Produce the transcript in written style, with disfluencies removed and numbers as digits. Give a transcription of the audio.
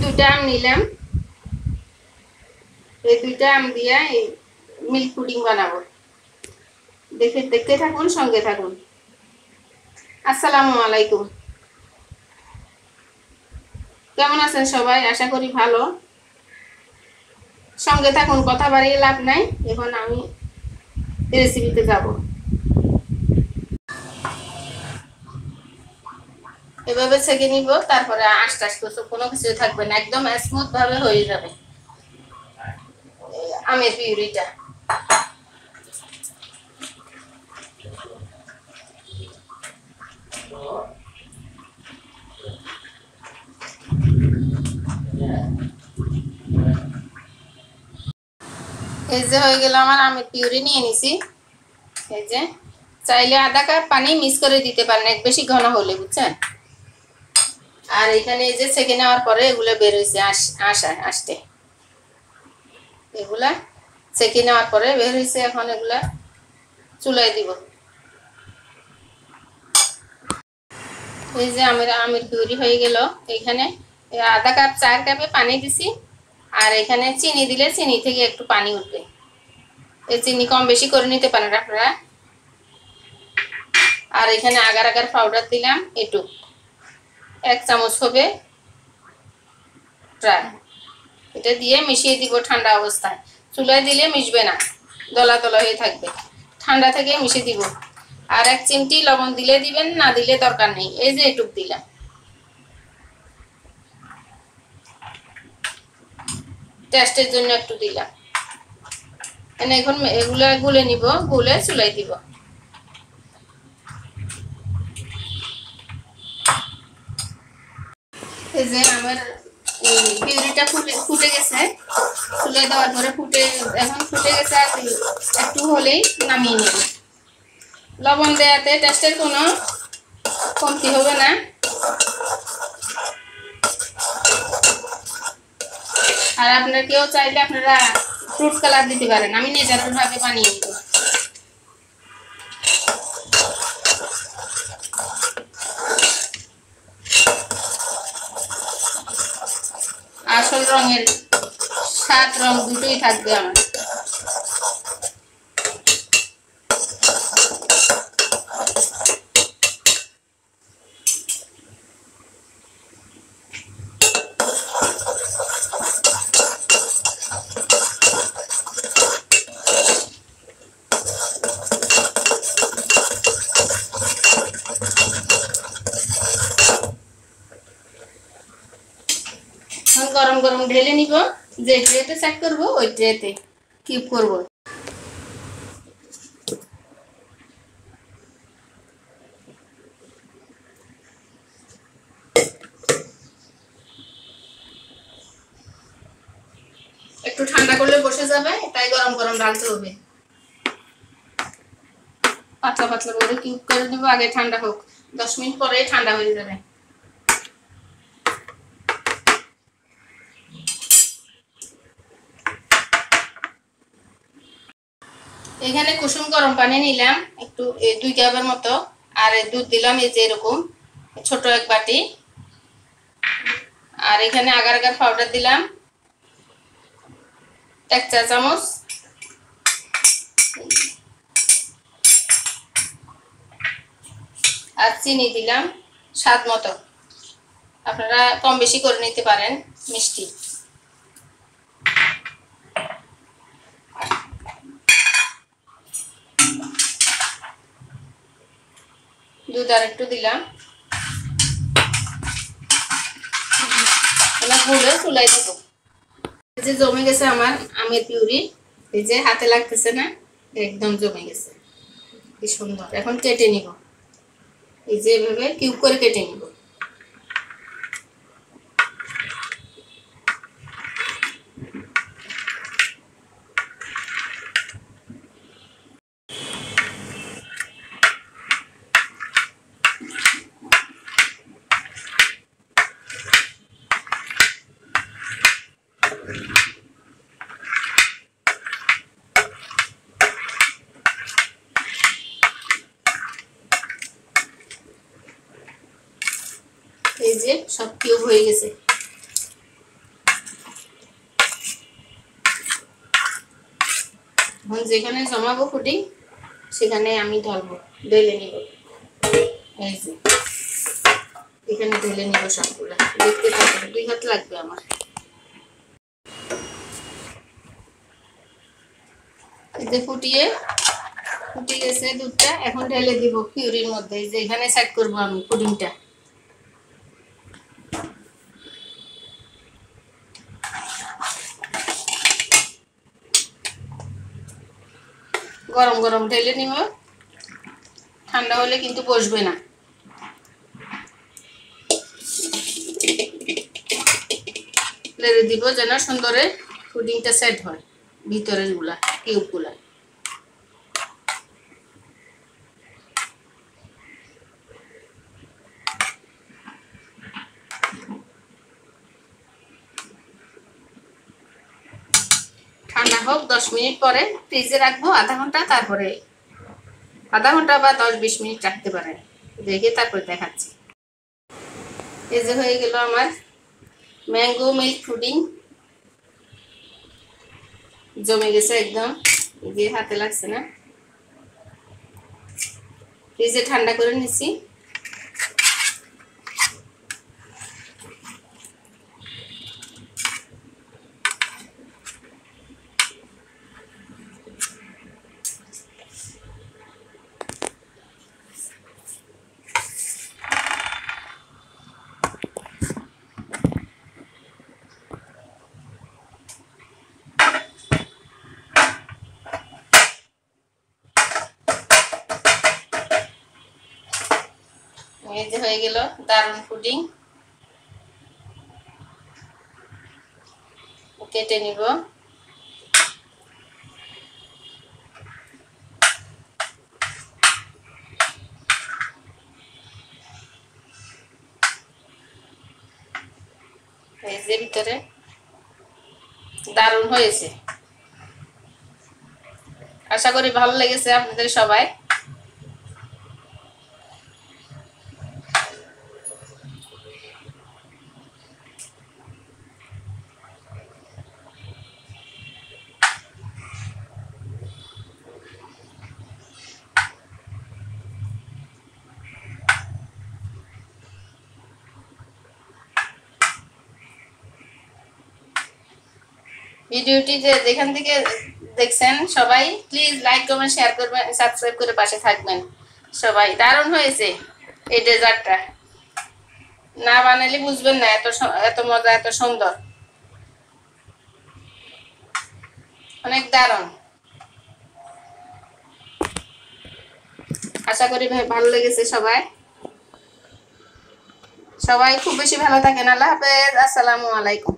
দুইটা আম নিলাম, এই দুইটা আম দিয়ে এই মিল্ক পুডিং বানাবো। দেখতে থাকুন, সঙ্গে থাকুন। আসসালামু আলাইকুম। কেমন আছেন সবাই? আশা করি ভালো। সঙ্গে থাকুন, কথা বাড়িয়ে লাভ নাই। এখন আমি রেসিপিতে যাব। এভাবে ছেঁকে নিব, তারপরে আস্তে আস্তে কোনো কিছু থাকবে না, একদম স্মুথ ভাবে হয়ে যাবে আমের পিউরিটা। এই যে হয়ে গেল, আমার আমের পিউরি নিয়ে নিছি। এই যে চাইলে আধা কাপ পানি মিক্স করে দিতে পারেন, এক বেশি ঘন হলে, বুঝছেন। আর এখানে এই যে ছেঁকে নেওয়ার পরে এগুলো বের হয়েছে আসতে, এগুলা ছেঁকে নেওয়ার পরে বের হয়েছে। এখন এগুলা চুলায় দিব। এই যে আমের পিউরি হয়ে গেল। এখানে আধা কাপ, 4 কাপে পানি দিছি। আর এখানে চিনি দিলে চিনি থেকে একটু পানি উঠবে। এই চিনি কম বেশি করে নিতে পারেন আপনারা। আর এখানে আগার আগার পাউডার দিলাম একটু, 1 চামচ হবে প্রায়। এটা দিয়ে মিশিয়ে দিব ঠান্ডা অবস্থায়। চুলায় দিলে মিশবে না, দলা দলা হয়ে থাকবে। ঠান্ডা থেকে মিশিয়ে দিব। আর 1 চিমটি লবণ দিলে দিবেন, না দিলে দরকার নেই। এই যে এটুক দিলাম, টেস্টের জন্য একটু দিলাম। এখন এগুলা গুলে নিব, গুলে চুলাই দিব। এই যে আমার পিউরিটা ফুটে গেছে। চুলাই দেওয়ার পরে এখন ফুটে গেছে। আর একটু হলেই নামিয়ে নেব। লবণ দেওয়াতে টেস্টের কোনো কমতি হবে না। আর আপনারা কেউ চাইলে আপনারা ফ্রুট কালার দিতে পারেন, আমি ন্যাচারাল ভাবে বানিয়ে নিব। আসল রঙের 7 রং দুটোই থাকবে আমার। গরম গরম ঢেলে নিব। যে ট্রেতে সেট করব ওই ট্রেতে কিউব করব। একটু ঠান্ডা করলে বসে যাবে, তাই গরম গরম ঢালতে হবে। পাতলা পাতলা করে কিউব করে দেব, আগে ঠান্ডা হোক। 10 মিনিট পরে ঠান্ডা হয়ে যাবে। এখানে কুসুম গরম পানি নিলাম একটু, 2 কাপের মতো। আর দুধ দিলাম এই যে এরকম ছোট 1 বাটি। আর এখানে আগার আগার পাউডার দিলাম 1 চা চামচ। আর চিনি দিলাম স্বাদ মতো, আপনারা কম বেশি করে নিতে পারেন মিষ্টি। দুধ আর একটু দিলাম। গুলে চুলাই দিব। এই যে জমে গেছে আমার আমের পিউরি, এই যে হাতে লাগতেছে না, একদম জমে গেছে, কি সুন্দর। এখন কেটে নিব, এই যে এভাবে কিউব করে কেটে নিব। এই যে সব কিউব হয়ে গেছে। এখন যেখানে জমাবো পুডিং সেখানে আমি ঢালবো, ঢেলে নিব। এই যে এখানে ঢেলে নিব সবগুলো, দেখতে থাকবে, 2 হাত লাগবে আমার। এই যে ফুটিয়ে গেছে দুধটা, এখন ঢেলে দিব পিউরির মধ্যে। এই যে এখানে সেট করব আমি পুডিংটা। গরম গরম ঢেলে নিব, ঠান্ডা হলে কিন্তু বসবে না। লেড়ে দিব যেন সুন্দরে পুডিংটা সেট হয় ভিতরের গুলা, কিউব গুলা। ঠান্ডা হোক, 10 মিনিট পরে ফ্রিজে রাখবো, আধা ঘন্টা, তারপরে আধা ঘন্টা বা 10-20 মিনিট রাখতে পারেন, রেখে তারপরে দেখাচ্ছি। এই যে হয়ে গেল আমার ম্যাঙ্গো মিল্ক পুডিং, জমে গেছে একদম, যে হাতে লাগছে না। ফ্রিজে ঠান্ডা করে নিছি। এই যে হয়ে গেল দারুন পুডিং, কেটে নিব। এই যে ভিতরে দারুন হয়েছে, আশা করি ভালো লেগেছে আপনাদের সবাই। ভিডিওটি যেখান থেকে দেখছেন সবাই প্লিজ লাইক কমেন্ট শেয়ার করবেন, সাবস্ক্রাইব করে পাশে থাকবেন সবাই। দারুণ হয়েছে এই ডেজার্টটা, না বানালে বুঝবেন না এত মজা, এত সুন্দর, অনেক দারুণ। আশা করি ভালো লেগেছে সবাই। সবাই খুব বেশি ভালো থাকেন। আল্লাহ হাফেজ, আসসালামু আলাইকুম।